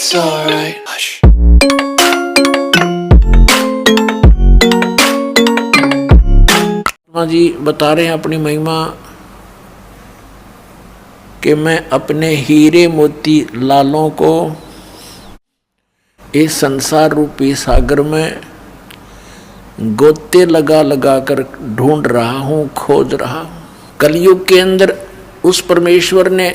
It's alright. Hush. जी बता रहे हैं अपनी महिमा कि मैं अपने हीरे मोती लालों को इस संसार रूपी सागर में गोते लगा लगा कर ढूंढ रहा हूँ, खोज रहा हूँ। कलयुग के अंदर उस परमेश्वर ने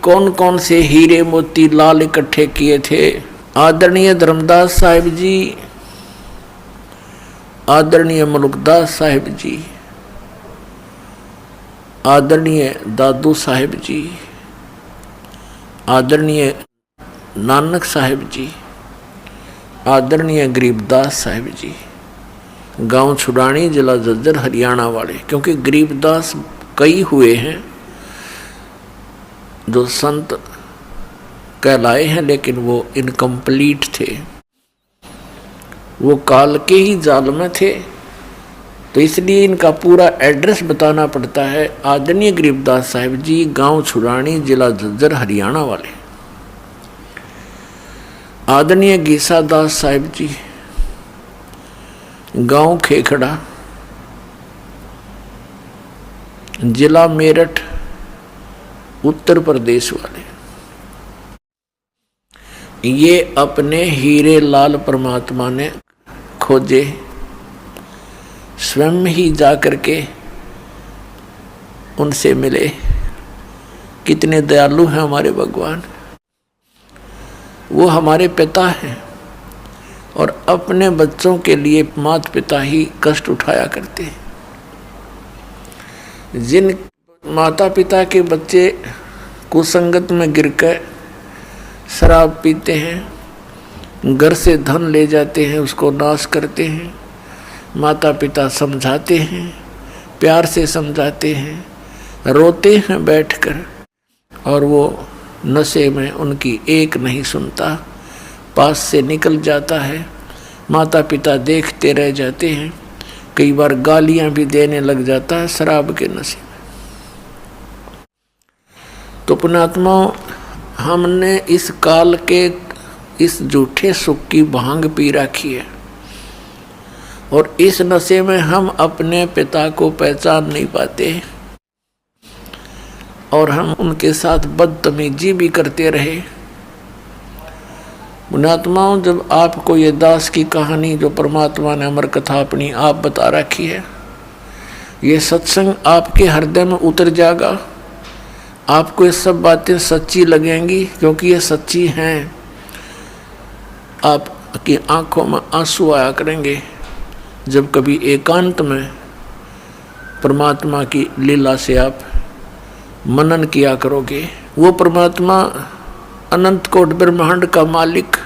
कौन कौन से हीरे मोती लाल इकट्ठे किए थे। आदरणीय धर्मदास साहिब जी, आदरणीय मुल्कदास साहिब जी, आदरणीय दादू साहिब जी, आदरणीय नानक साहिब जी, आदरणीय गरीबदास साहिब जी, गांव छुड़ानी, जिला झज्जर, हरियाणा वाले। क्योंकि गरीबदास कई हुए हैं जो संत कहलाए हैं, लेकिन वो इनकम्प्लीट थे, वो काल के ही जाल में थे, तो इसलिए इनका पूरा एड्रेस बताना पड़ता है। आदरणीय गरीबदास साहिब जी, गांव छुड़ानी, जिला झज्जर, हरियाणा वाले। आदरणीय गीसा दास साहिब जी, गांव खेखड़ा, जिला मेरठ, उत्तर प्रदेश वाले। ये अपने हीरे लाल परमात्मा ने खोजे, स्वयं ही जाकर के उनसे मिले। कितने दयालु हैं हमारे भगवान। वो हमारे पिता हैं और अपने बच्चों के लिए माता पिता ही कष्ट उठाया करते हैं। जिन माता पिता के बच्चे कुसंगत में गिरकर शराब पीते हैं, घर से धन ले जाते हैं, उसको नाश करते हैं, माता पिता समझाते हैं, प्यार से समझाते हैं, रोते हैं बैठकर, और वो नशे में उनकी एक नहीं सुनता, पास से निकल जाता है। माता पिता देखते रह जाते हैं, कई बार गालियां भी देने लग जाता है शराब के नशे में। तो पुण्यात्मा, हमने इस काल के इस झूठे सुख की भांग पी रखी है, और इस नशे में हम अपने पिता को पहचान नहीं पाते, और हम उनके साथ बदतमीजी भी करते रहे। पुण्यात्माओं, जब आपको ये दास की कहानी जो परमात्मा ने अमर कथा अपनी आप बता रखी है, ये सत्संग आपके हृदय में उतर जाएगा, आपको ये सब बातें सच्ची लगेंगी, क्योंकि ये सच्ची हैं। आपकी आंखों में आंसू आया करेंगे जब कभी एकांत में परमात्मा की लीला से आप मनन किया करोगे। वो परमात्मा अनंत कोट ब्रह्मांड का मालिक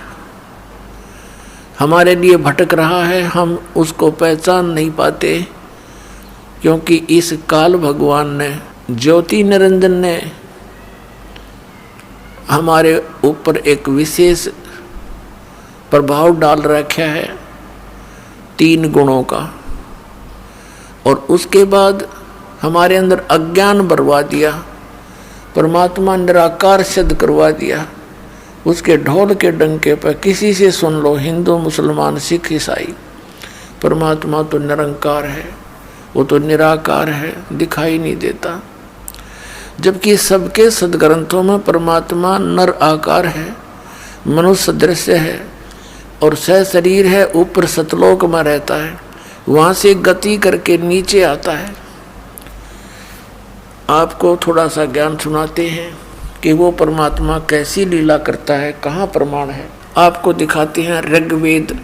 हमारे लिए भटक रहा है, हम उसको पहचान नहीं पाते, क्योंकि इस काल भगवान ने, ज्योति निरंजन ने हमारे ऊपर एक विशेष प्रभाव डाल रखा है 3 गुणों का, और उसके बाद हमारे अंदर अज्ञान भरवा दिया, परमात्मा निराकार सिद्ध करवा दिया। उसके ढोल के डंके पर किसी से सुन लो, हिंदू, मुसलमान, सिख, ईसाई, परमात्मा तो निरंकार है, वो तो निराकार है, दिखाई नहीं देता। जबकि सबके सदग्रंथों में परमात्मा नर आकार है, मनुष्य दृश्य है, और सह शरीर है, ऊपर सतलोक में रहता है, वहाँ से गति करके नीचे आता है। आपको थोड़ा सा ज्ञान सुनाते हैं कि वो परमात्मा कैसी लीला करता है, कहाँ प्रमाण है। आपको दिखाते हैं ऋग्वेद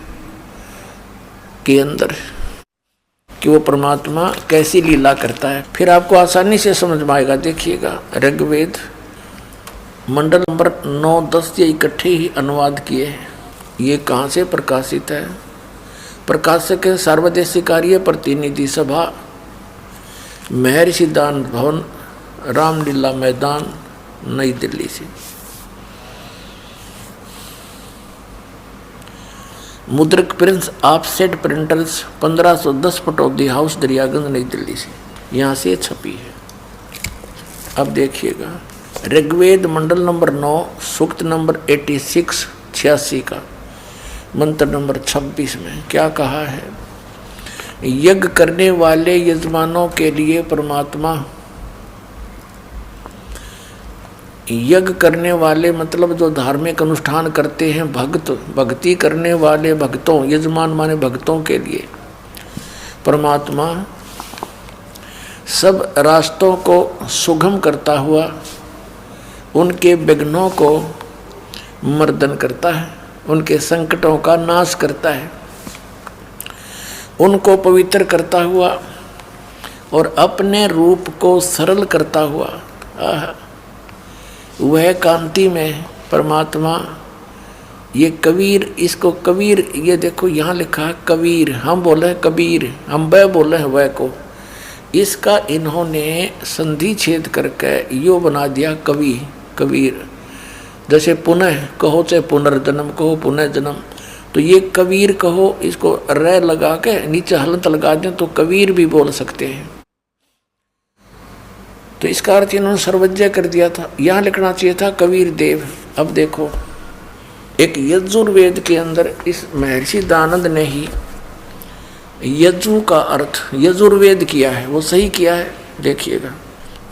के अंदर कि वो परमात्मा कैसी लीला करता है, फिर आपको आसानी से समझ में आएगा। देखिएगा, ऋग्वेद मंडल नंबर 9, 10 ये इकट्ठे ही अनुवाद किए हैं। ये कहाँ से प्रकाशित है? प्रकाशक है सर्वदेशी कार्य प्रतिनिधि सभा, महर्षि दान भवन, रामलीला मैदान, नई दिल्ली से। मुद्रक prince offset printers, 1510 Pataudi house, Daryaganj, New Delhi से, यहाँ से छपी है। अब देखिएगा, ऋग्वेद मंडल नंबर 9, सूक्त नंबर 86, 86 का मंत्र नंबर 26 में क्या कहा है? यज्ञ करने वाले यजमानों के लिए परमात्मा, यज्ञ करने वाले मतलब जो धार्मिक अनुष्ठान करते हैं भक्त, भक्ति करने वाले भक्तों, यजमान माने भक्तों के लिए परमात्मा सब रास्तों को सुगम करता हुआ उनके विघ्नों को मर्दन करता है, उनके संकटों का नाश करता है, उनको पवित्र करता हुआ और अपने रूप को सरल करता हुआ वह कांति में परमात्मा। ये कबीर, इसको कबीर, ये देखो यहाँ लिखा है कबीर, हम बोले कबीर, हम वह बोले हैं वह को, इसका इन्होंने संधि छेद करके यो बना दिया कवि, कबीर। जैसे पुनः कहो चाहे पुनर्जन्म कहो, पुनः जन्म, तो ये कबीर कहो, इसको र लगा के नीचे हलंत लगा दें तो कबीर भी बोल सकते हैं। तो इसका अर्थ इन्होंने सर्वज्ञ कर दिया था, यहाँ लिखना चाहिए था कबीर देव। अब देखो एक यजुर्वेद के अंदर इस महर्षि दयानंद ने ही यजु का अर्थ यजुर्वेद किया है, वो सही किया है। देखिएगा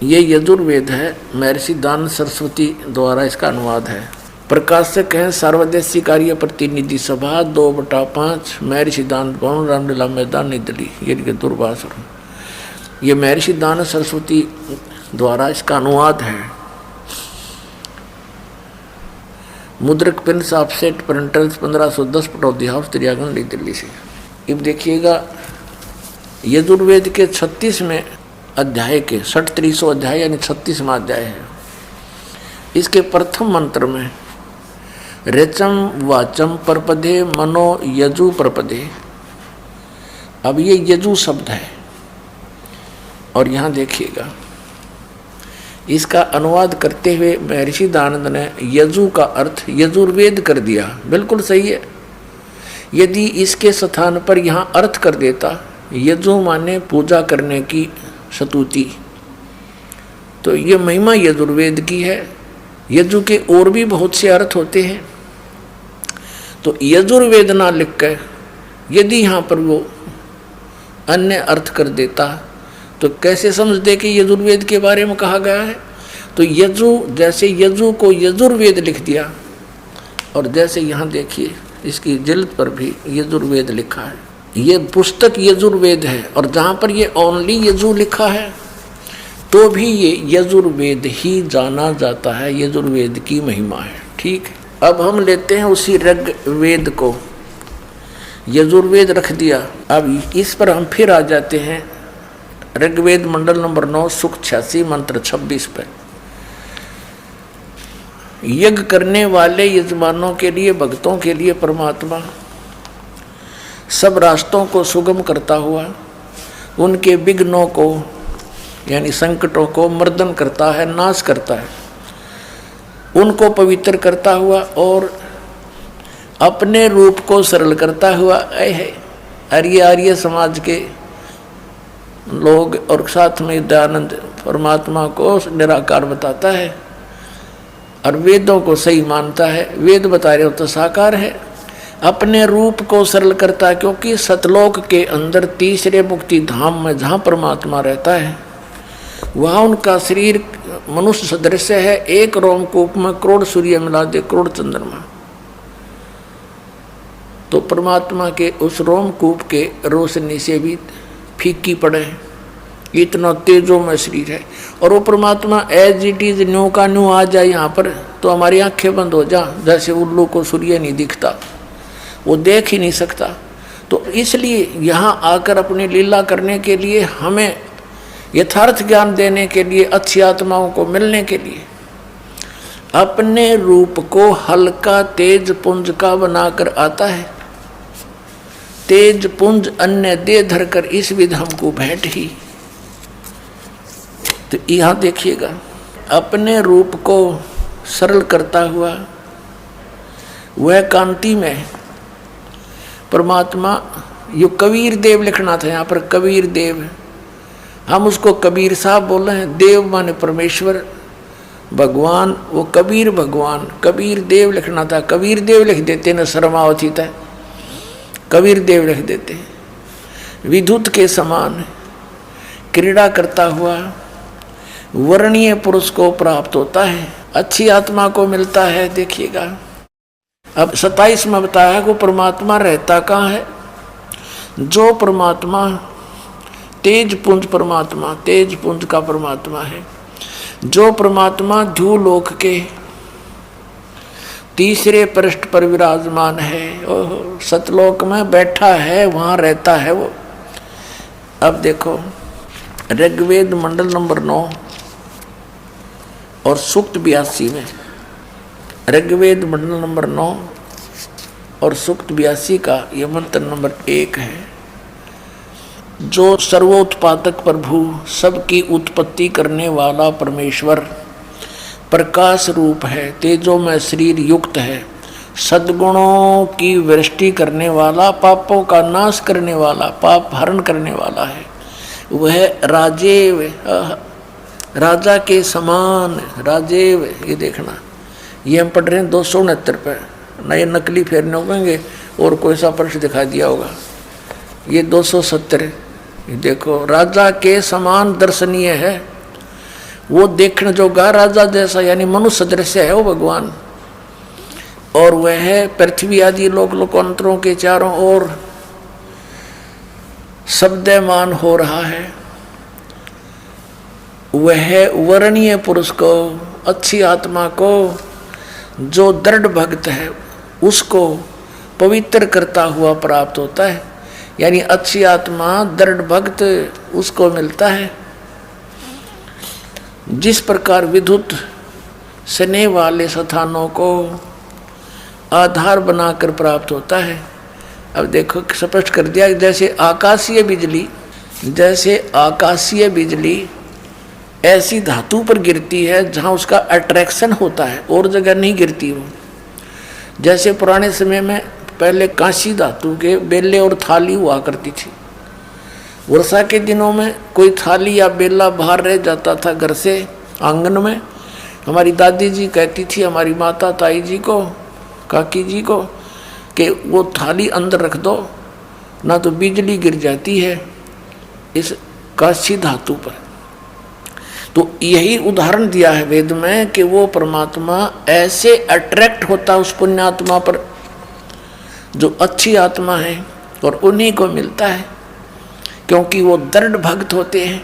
ये यजुर्वेद है, महर्षि दयानंद सरस्वती द्वारा इसका अनुवाद है। प्रकाशक हैं सार्वदेशिक कार्य प्रतिनिधि सभा 2/5 महर्षि दयानंद भवन रामलीला मैदान नई दिल्ली, ये दूरभाष। ये महर्षि दयानंद सरस्वती द्वारा इसका अनुवाद है। मुद्रक prince offset printers 1510 Pataudi house Daryaganj New Delhi से। अब देखिएगा यजुर्वेद के 36वें अध्याय के 6300 अध्याय यानी 36वां अध्याय है। इसके प्रथम मंत्र में रेचम वाचम परपदे मनो यजु परपदे, अब ये यजु शब्द है और यहाँ देखिएगा इसका अनुवाद करते हुए महर्षि दयानंद ने यजु का अर्थ यजुर्वेद कर दिया। बिल्कुल सही है। यदि इसके स्थान पर यहाँ अर्थ कर देता यजु माने पूजा करने की स्तुति, तो ये महिमा यजुर्वेद की है। यजु के और भी बहुत से अर्थ होते हैं, तो यजुर्वेद ना लिख कर यदि यहाँ पर वो अन्य अर्थ कर देता तो कैसे समझ दे कि यजुर्वेद के बारे में कहा गया है। तो यजु, जैसे यजु को यजुर्वेद लिख दिया, और जैसे यहाँ देखिए इसकी जिल्द पर भी यजुर्वेद लिखा है। ये पुस्तक यजुर्वेद है, और जहाँ पर ये ओनली यजु लिखा है तो भी ये यजुर्वेद ही जाना जाता है, यजुर्वेद की महिमा है। ठीक है, अब हम लेते हैं उसी ऋग्वेद को, यजुर्वेद रख दिया। अब इस पर हम फिर आ जाते हैं ऋग्वेद मंडल नंबर 9 सुख 86 मंत्र 26 पे। यज्ञ करने वाले यजमानों के लिए, भक्तों के लिए परमात्मा सब रास्तों को सुगम करता हुआ उनके विघ्नों को यानी संकटों को मर्दन करता है, नाश करता है, उनको पवित्र करता हुआ और अपने रूप को सरल करता हुआ आर्य समाज के लोग और साथ में दयानंद परमात्मा को निराकार बताता है और वेदों को सही मानता है। वेद बता रहे हो तो साकार है, अपने रूप को सरल करता है, क्योंकि सतलोक के अंदर तीसरे मुक्ति धाम में जहाँ परमात्मा रहता है वहाँ उनका शरीर मनुष्य सदृश है। एक रोमकूप में करोड़ सूर्य मिला दे, करोड़ चंद्रमा, तो परमात्मा के उस रोमकूप के रोशनी से भी फीकी पड़े, इतना तेजों में शरीर है। और वो परमात्मा एज इट इज न्यू का न्यू आ जाए यहाँ पर तो हमारी आंखें बंद हो जा, जैसे उल्लू को सूर्य नहीं दिखता, वो देख ही नहीं सकता। तो इसलिए यहाँ आकर अपनी लीला करने के लिए, हमें यथार्थ ज्ञान देने के लिए, अच्छी आत्माओं को मिलने के लिए अपने रूप को हल्का तेज पुंज का बनाकर आता है। तेज पुंज अन्य दे धरकर इस विध हमको भेंट ही। तो यहाँ देखिएगा अपने रूप को सरल करता हुआ वह कांति में परमात्मा, यो कबीर देव लिखना था यहाँ पर, कबीर देव, हम उसको कबीर साहब बोल रहे हैं। देव माने परमेश्वर, भगवान वो कबीर भगवान, कबीर देव लिखना था, कबीर देव लिख देते न शर्मावती था, कबीर देव लिख देते। विद्युत के समान क्रीड़ा करता हुआ वर्णीय पुरुष को प्राप्त होता है, अच्छी आत्मा को मिलता है। देखिएगा अब 27 में बताया कि परमात्मा रहता कहाँ है। जो परमात्मा तेज पुंज परमात्मा, तेज पुंज का परमात्मा है, जो परमात्मा ध्युलोक के तीसरे पृष्ठ पर विराजमान है, ओह सतलोक में बैठा है, वहाँ रहता है वो। अब देखो ऋग्वेद मंडल नंबर 9 और सूक्त 82 में, ऋग्वेद मंडल नंबर 9 और सूक्त 82 का यह मंत्र नंबर 1 है। जो सर्वोत्पादक प्रभु, सबकी उत्पत्ति करने वाला परमेश्वर, प्रकाश रूप है, तेजो में शरीर युक्त है, सद्गुणों की वृष्टि करने वाला, पापों का नाश करने वाला, पाप हरण करने वाला है, वह राजेव, राजा के समान राजेव। ये देखना, ये हम पढ़ रहे हैं 269 पे, नए नकली फेरने होंगे और कोई सा प्रश्न दिखा दिया होगा। ये 270 देखो, राजा के समान दर्शनीय है, वो देखने जोगा राजा जैसा, यानी मनुष्य दृश्य है वो भगवान। और वह पृथ्वी आदि लोक लोकांतरों के चारों ओर शब्दमान हो रहा है। वह वर्णीय पुरुष को, अच्छी आत्मा को, जो दृढ़ भक्त है उसको पवित्र करता हुआ प्राप्त होता है, यानी अच्छी आत्मा दृढ़ भक्त उसको मिलता है। जिस प्रकार विद्युत स्नेह वाले स्थानों को आधार बनाकर प्राप्त होता है। अब देखो स्पष्ट कर दिया, जैसे आकाशीय बिजली, जैसे आकाशीय बिजली ऐसी धातु पर गिरती है जहाँ उसका अट्रैक्शन होता है, और जगह नहीं गिरती वो। जैसे पुराने समय में पहले कांसी धातु के बेले और थाली हुआ करती थी। वर्षा के दिनों में कोई थाली या बेला बाहर रह जाता था घर से आंगन में, हमारी दादी जी कहती थी हमारी माता ताई जी को, काकी जी को, कि वो थाली अंदर रख दो ना तो बिजली गिर जाती है इस कांसी धातु पर। तो यही उदाहरण दिया है वेद में कि वो परमात्मा ऐसे अट्रैक्ट होता उस पुण्यात्मा पर जो अच्छी आत्मा है, और उन्हीं को मिलता है, क्योंकि वो दृढ़ भक्त होते हैं।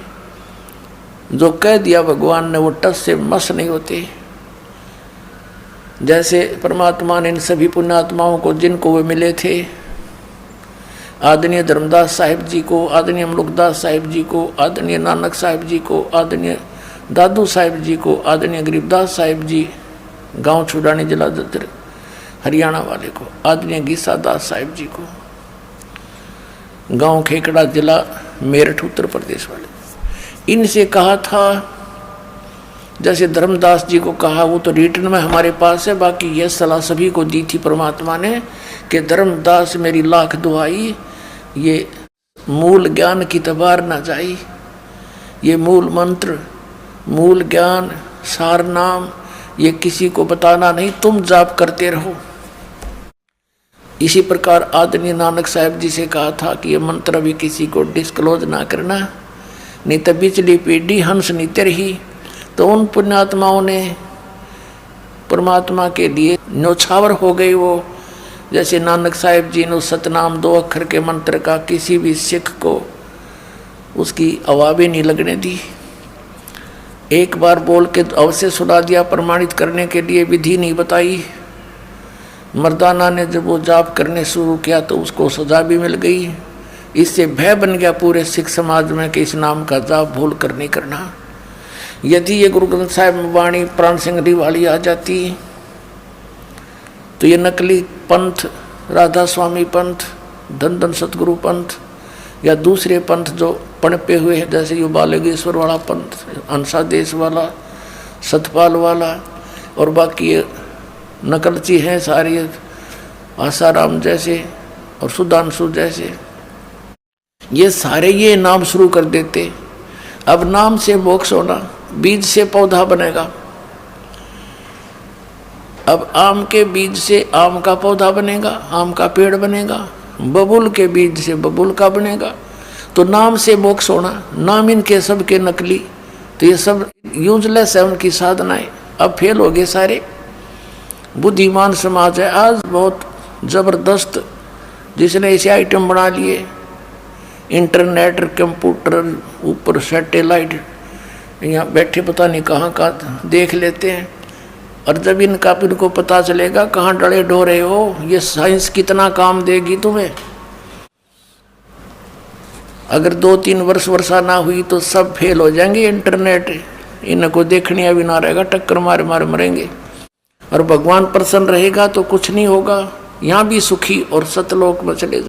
जो कह दिया भगवान ने वो टस से मस नहीं होते। जैसे परमात्मा ने इन सभी पुण्यात्माओं को, जिनको वे मिले थे, आदरणीय धर्मदास साहिब जी को, आदरणीय अमलुकदास साहिब जी को, आदरणीय नानक साहिब जी को, आदरणीय दादू साहिब जी को, आदरणीय गरीबदास साहिब जी गांव छुड़ानी जिला ददर हरियाणा वाले को, आदरणीय गीसा दास साहिब जी को गांव खेकड़ा जिला मेरठ उत्तर प्रदेश वाले, इनसे कहा था। जैसे धर्मदास जी को कहा, वो तो रिटर्न में हमारे पास है, बाकी यह सलाह सभी को दी थी परमात्मा ने कि धर्मदास मेरी लाख दुआई, ये मूल ज्ञान की तबार ना जाई, ये मूल मंत्र, मूल ज्ञान, सार नाम, ये किसी को बताना नहीं, तुम जाप करते रहो। इसी प्रकार आदरणीय नानक साहब जी से कहा था कि ये मंत्र अभी किसी को डिस्क्लोज ना करना, नहीं तो पिछली पीढ़ी हंस नीते रही। तो उन पुण्यात्माओं ने परमात्मा के लिए न्योछावर हो गई वो। जैसे नानक साहिब जी ने सतनाम 2 अक्षर के मंत्र का किसी भी सिख को उसकी आवाज़ नहीं लगने दी, एक बार बोल के अवश्य सुना दिया, प्रमाणित करने के लिए विधि नहीं बताई। मर्दाना ने जब वो जाप करने शुरू किया तो उसको सजा भी मिल गई। इससे भय बन गया पूरे सिख समाज में कि इस नाम का जाप भूल कर नहीं करना। यदि ये गुरु ग्रंथ साहिब में वाणी प्राण सिंह वाली आ जाती तो ये नकली पंथ, राधा स्वामी पंथ, धन धन सतगुरु पंथ, या दूसरे पंथ जो पनपे हुए हैं, जैसे ये बालगेश्वर वाला पंथ, अंसा देश वाला, सतपाल वाला, और बाकी ये नकलची हैं सारी, आसाराम जैसे और सुधांशु जैसे, ये सारे ये नाम शुरू कर देते। अब नाम से मोक्ष होना, बीज से पौधा बनेगा। अब आम के बीज से आम का पौधा बनेगा, आम का पेड़ बनेगा, बबूल के बीज से बबूल का बनेगा। तो नाम से मोक्ष होना, नाम इनके सब के नकली, तो ये सब यूजलेस है उनकी साधनाएं। अब फेल हो गए सारे। बुद्धिमान समाज है आज बहुत जबरदस्त, जिसने ऐसे आइटम बना लिए, इंटरनेट, कंप्यूटर, ऊपर सैटेलाइट, यहाँ बैठे पता नहीं कहाँ का देख लेते हैं। और जब इनको पता चलेगा कहाँ डरे डोरे हो, ये साइंस कितना काम देगी तुम्हें। अगर 2-3 वर्षा ना हुई तो सब फेल हो जाएंगे। इंटरनेट इनको देखने भी ना रहेगा, टक्कर मारे मारे मरेंगे। और भगवान प्रसन्न रहेगा तो कुछ नहीं होगा, यहाँ भी सुखी और सतलोक में चले